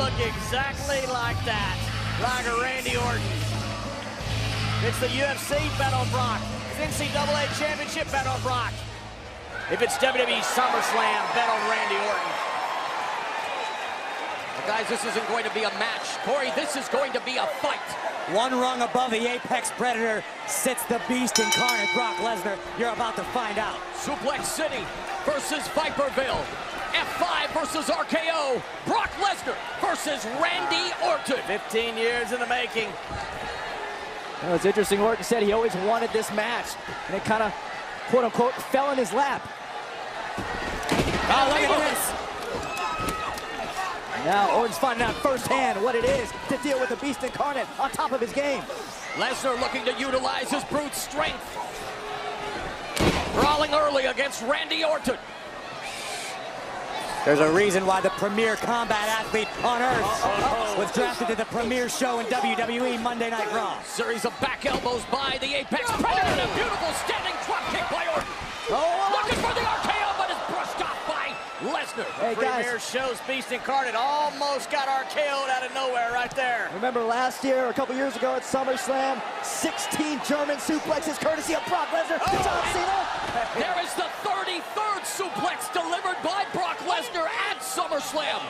look exactly like that, like a Randy Orton. It's the UFC, bet on Brock. It's NCAA Championship, bet on Brock. If it's WWE SummerSlam, bet on Randy Orton. Well, guys, this isn't going to be a match. Corey, this is going to be a fight. One rung above the Apex Predator sits the Beast incarnate, Brock Lesnar. You're about to find out. Suplex City versus Viperville. F5 versus RKO. Brock Lesnar versus Randy Orton. 15 years in the making. You know, it's interesting, Orton said he always wanted this match, and it kind of, quote-unquote, fell in his lap. Oh, look at this. Now Orton's finding out firsthand what it is to deal with the Beast incarnate on top of his game. Lesnar looking to utilize his brute strength. Brawling early against Randy Orton. There's a reason why the premier combat athlete on Earth was drafted to the premier show in WWE Monday Night Raw. Series of back elbows by the Apex Predator and a beautiful standing drop kick by Orton. Looking for the RKO, but is brushed off by Lesnar. Hey, guys. Premier show's Beast incarnate almost got RKO'd out of nowhere right there. Remember last year, or a couple years ago at SummerSlam, 16 German suplexes courtesy of Brock Lesnar to John Cena. There is the 33rd suplex delivered by Brock Lesnar at SummerSlam.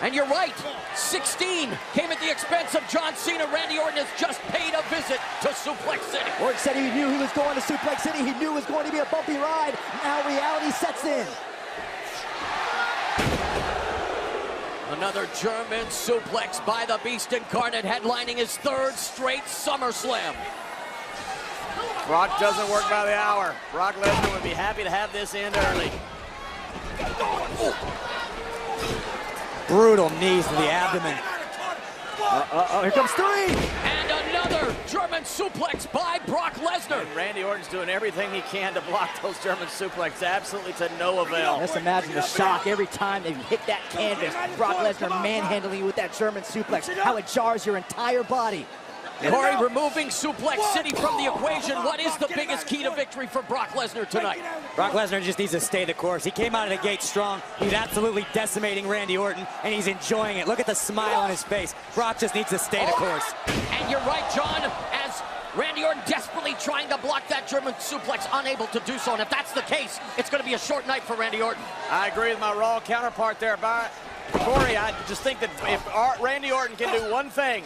And you're right, 16 came at the expense of John Cena. Randy Orton has just paid a visit to Suplex City. Orton said he knew he was going to Suplex City. He knew it was going to be a bumpy ride. Now reality sets in. Another German suplex by the Beast incarnate, headlining his third straight SummerSlam. Brock doesn't work by the hour. Brock Lesnar would be happy to have this end early. Brutal knees to the abdomen. Here comes three. And another German suplex by Brock Lesnar. And Randy Orton's doing everything he can to block those German suplexes, absolutely to no avail. Just imagine the shock every time they hit that canvas. Brock Lesnar manhandling you with that German suplex, how it jars your entire body. Corey, removing Suplex City from the equation, what is the biggest key to victory for Brock Lesnar tonight? Brock Lesnar just needs to stay the course. He came out of the gate strong. He's absolutely decimating Randy Orton, and he's enjoying it. Look at the smile on his face. Brock just needs to stay the course. And you're right, John, as Randy Orton desperately trying to block that German suplex, unable to do so. And if that's the case, it's going to be a short night for Randy Orton. I agree with my Raw counterpart there, Corey. I just think that if Randy Orton can do one thing,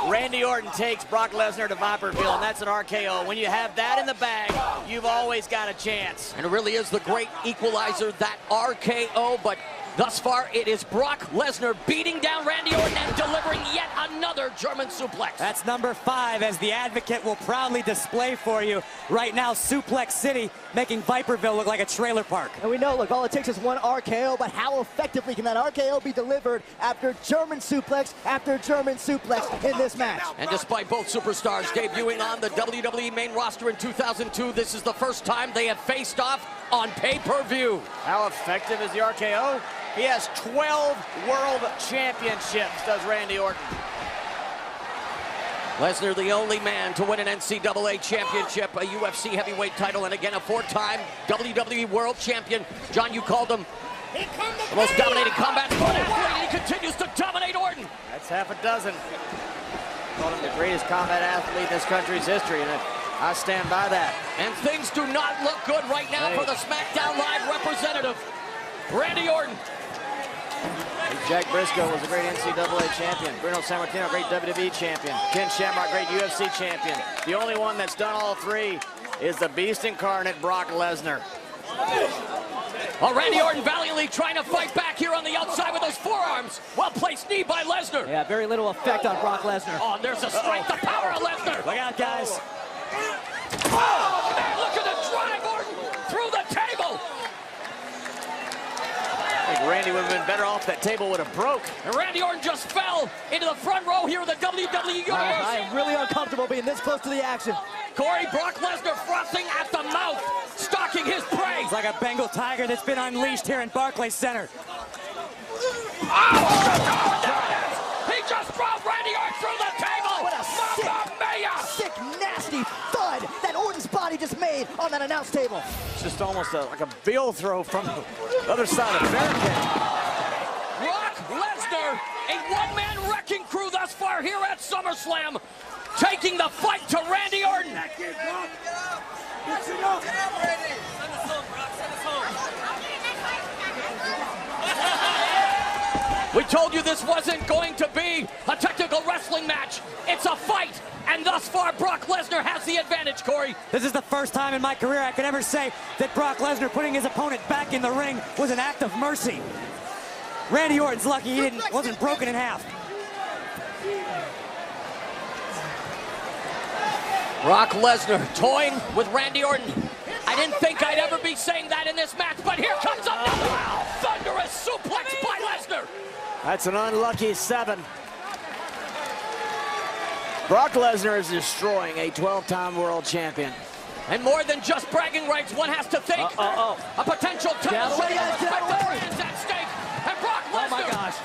Randy Orton takes Brock Lesnar to Viperville, and that's an RKO. When you have that in the bag, you've always got a chance. And it really is the great equalizer, that RKO, but thus far it is Brock Lesnar beating down Randy Orton and delivering yet another German suplex. That's number 5, as the Advocate will proudly display for you right now. Suplex City making Viperville look like a trailer park. And we know, look, all it takes is one RKO, but how effectively can that RKO be delivered after German suplex after German suplex in this match? And despite both superstars debuting on the WWE main roster in 2002, this is the first time they have faced off on pay-per-view. How effective is the RKO? He has 12 world championships, does Randy Orton. Lesnar, the only man to win an NCAA championship, a UFC heavyweight title, and again a 4-time WWE world champion. John, you called him the most dominating combat sport athlete, and he continues to dominate Orton. That's half a dozen. Called him the greatest combat athlete in this country's history, and I stand by that. And things do not look good right now for the SmackDown Live representative, Randy Orton. Jack Briscoe was a great NCAA champion. Bruno Sammartino, great WWE champion. Ken Shamrock, great UFC champion. The only one that's done all three is the Beast incarnate, Brock Lesnar. Well, Randy Orton valiantly trying to fight back here on the outside with those forearms. Well-placed knee by Lesnar. Yeah, very little effect on Brock Lesnar. Oh, and there's the strength, the power of Lesnar. Look out, guys. Oh, man, look at the drive, Orton, through the table. I think Randy would have been better off that table would have broke. And Randy Orton just fell into the front row here in the WWE Universe. I am really uncomfortable being this close to the action. Corey, Brock Lesnar frothing at the mouth, stalking his prey. It's like a Bengal tiger that's been unleashed here in Barclays Center. Oh, there it is. He just drove Randy Orton through the table. What a sick, nasty thud that Orton's body just made on that announce table. It's just almost like a bill throw from the other side of the barricade. Brock Lesnar Lesnar, a one-man wrecking crew thus far here at SummerSlam, taking the fight to Randy Orton. We told you this wasn't going to be a technical wrestling match. It's a fight, and thus far, Brock Lesnar has the advantage, Corey. This is the first time in my career I could ever say that Brock Lesnar putting his opponent back in the ring was an act of mercy. Randy Orton's lucky he wasn't broken in half. Brock Lesnar toying with Randy Orton. I didn't think I'd ever be saying that in this match, but here comes another thunderous suplex by Lesnar. That's an unlucky 7. Brock Lesnar is destroying a 12-time world champion. And more than just bragging rights, one has to think. A potential title shot with respective brands at stake. And Brock Lesnar, oh my gosh,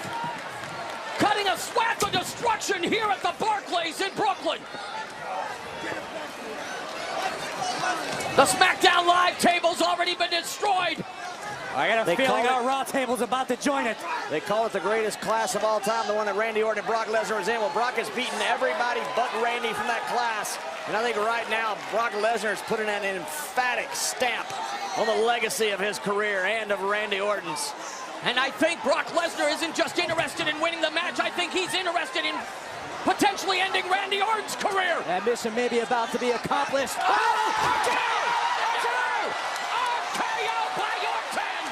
cutting a swath of destruction here at the Barclays in Brooklyn. The SmackDown Live table's already been destroyed. I got a feeling our Raw table's about to join it. They call it the greatest class of all time, the one that Randy Orton and Brock Lesnar was in. Well, Brock has beaten everybody but Randy from that class. And I think right now, Brock Lesnar is putting an emphatic stamp on the legacy of his career and of Randy Orton's. And I think Brock Lesnar isn't just interested in winning the match. I think he's interested in potentially ending Randy Orton's career. That mission may be about to be accomplished. RKO by Orton!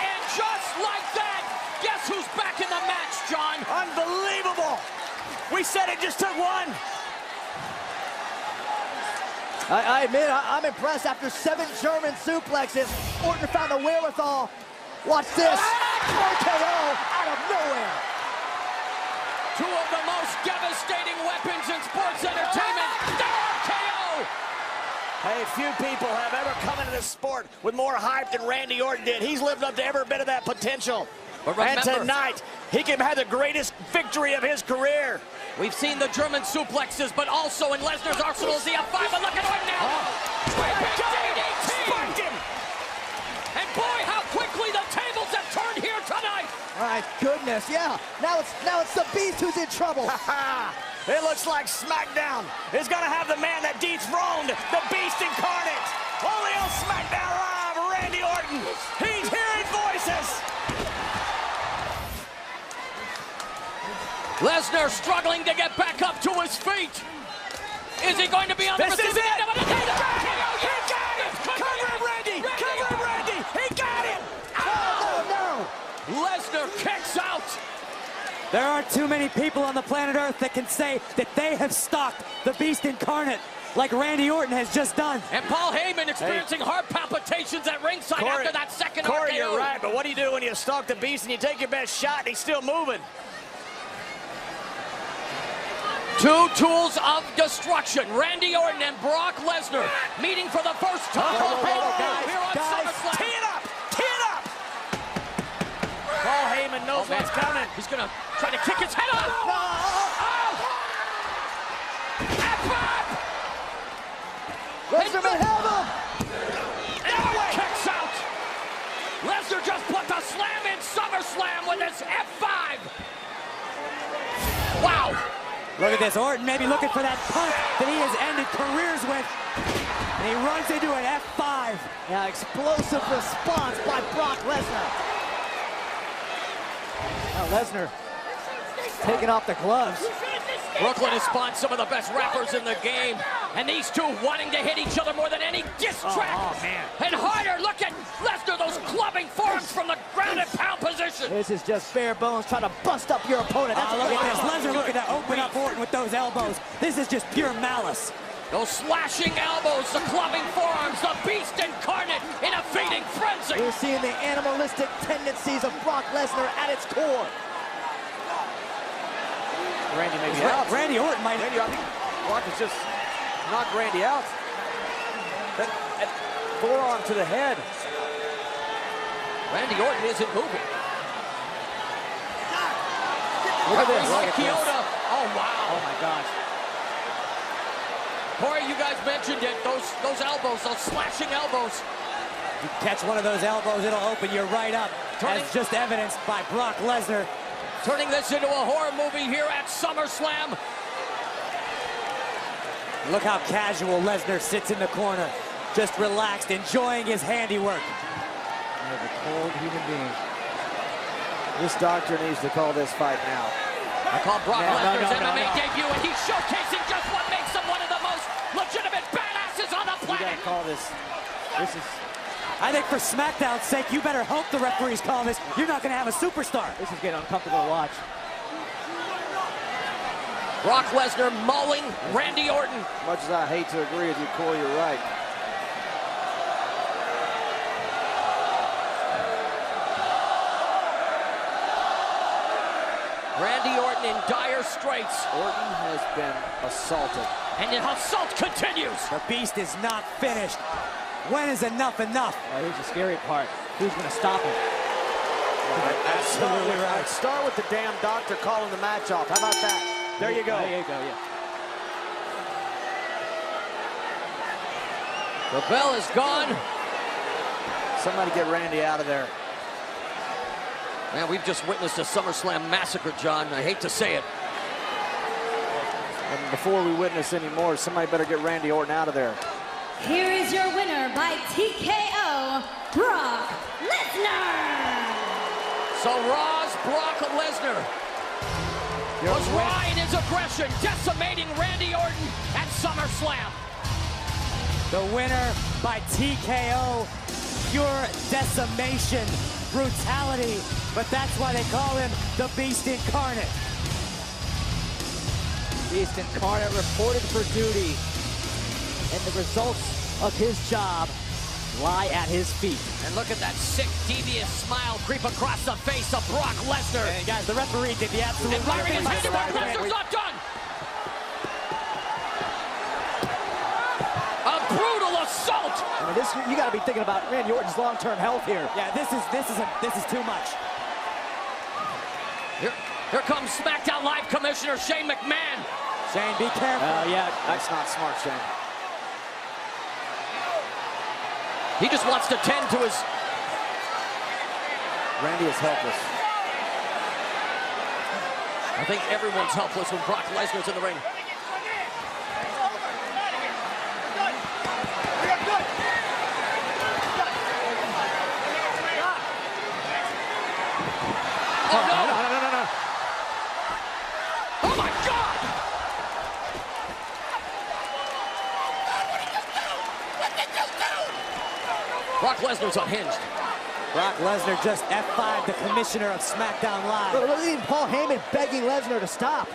And just like that, guess who's back in the match, John? Unbelievable! We said it just took one. I admit, I'm impressed. After 7 German suplexes, Orton found the wherewithal. Watch this. RKO out of nowhere. 2 of the most devastating weapons in sports entertainment. The RKO! Hey, few people have ever come into this sport with more hype than Randy Orton did. He's lived up to every bit of that potential. But and remember, tonight, he can have the greatest victory of his career. we've seen the German suplexes, but also in Lesnar's arsenal is the F5. And look at Orton now. DDT! Spiked him. And boy, how quickly the tables have turned here tonight. My goodness, yeah. Now it's the Beast who's in trouble. It looks like SmackDown is going to have the man that dethroned the Beast incarnate. Only on SmackDown Live, Randy Orton. He's hearing voices. Lesnar struggling to get back up to his feet. Is he going to be on the receiving end of it? He got him! Cover him, Randy! Cover him, Randy! He got him! Oh, Lesnar kicks out. There aren't too many people on the planet Earth that can say that they have stalked the Beast incarnate like Randy Orton has just done. And Paul Heyman experiencing heart palpitations at ringside after that second Corey, RKO. you're right, but what do you do when you stalk the Beast and you take your best shot and he's still moving? 2 tools of destruction. Randy Orton and Brock Lesnar meeting for the first time here on SummerSlam. Tee it up! Tee it up! Paul Heyman knows what's coming. He's going to try to kick his head off. Lesnar may have him. And kicks out. Lesnar just put the slam in SummerSlam with his F5. Wow. Look at this, Orton maybe looking for that punt that he has ended careers with. And he runs into an F5. Yeah, explosive response by Brock Lesnar. Now Lesnar taking off the gloves. Brooklyn has spawned some of the best rappers in the game. And these two wanting to hit each other more than any diss track. Oh, man. And harder, look at Lesnar, those clubbing forearms from the ground and pound position. This is just bare bones trying to bust up your opponent. That's Look at this, Lesnar looking to open up Orton with those elbows. This is just pure malice. Those slashing elbows, the clubbing forearms, the Beast incarnate in a feeding frenzy. We're seeing the animalistic tendencies of Brock Lesnar at its core. Randy may be out. Randy Orton might... Randy, I think Brock has just knocked Randy out. That forearm to the head. Randy Orton isn't moving. Look at this. Like Kyoto. Oh, wow. Oh, my gosh. Corey, you guys mentioned it. Those elbows, those slashing elbows. You catch one of those elbows, it'll open you right up. as just evidenced by Brock Lesnar. Turning this into a horror movie here at SummerSlam. Look how casual Lesnar sits in the corner, just relaxed, enjoying his handiwork. A cold human being. This doctor needs to call this fight now. I call Brock Lesnar's MMA no. debut, and he's showcasing just what makes him one of the most legitimate badasses on the You planet. gotta call this. This is. I think for SmackDown's sake, you better hope the referees call this. You're not going to have a superstar. This is getting uncomfortable to watch. Brock Lesnar mauling Randy Orton. As much as I hate to agree with you, Corey, you're right. Randy Orton in dire straits. Orton has been assaulted. And the assault continues. The beast is not finished. When is enough enough? Here's the scary part. Who's going to stop him? Absolutely right. Start with the damn doctor calling the match off. How about that? There you go. There you go, yeah. The bell is gone. Somebody get Randy out of there. Man, we've just witnessed a SummerSlam massacre, John. I hate to say it. And before we witness any more, somebody better get Randy Orton out of there. Here is your winner by TKO, Brock Lesnar. So Raw's Brock Lesnar was raw in his aggression, decimating Randy Orton at SummerSlam. The winner by TKO, pure decimation, brutality, but that's why they call him the Beast Incarnate. Beast Incarnate reported for duty, and the results of his job lie at his feet. And look at that sick, devious smile creep across the face of Brock Lesnar. And guys, the referee did the absolute And firing his hand to Brock Lesnar's not done. A brutal assault. I mean, this, you got to be thinking about Randy Orton's long-term health here. Yeah, this is too much. Here comes SmackDown Live Commissioner Shane McMahon. Shane, be careful. Yeah, that's not smart, Shane. He just wants to tend to his... Randy is helpless. I think everyone's helpless when Brock Lesnar's in the ring. Oh, no! No. Oh, my God! Brock Lesnar's unhinged. Brock Lesnar just F5'd the commissioner of SmackDown Live. Look at Paul Heyman begging Lesnar to stop.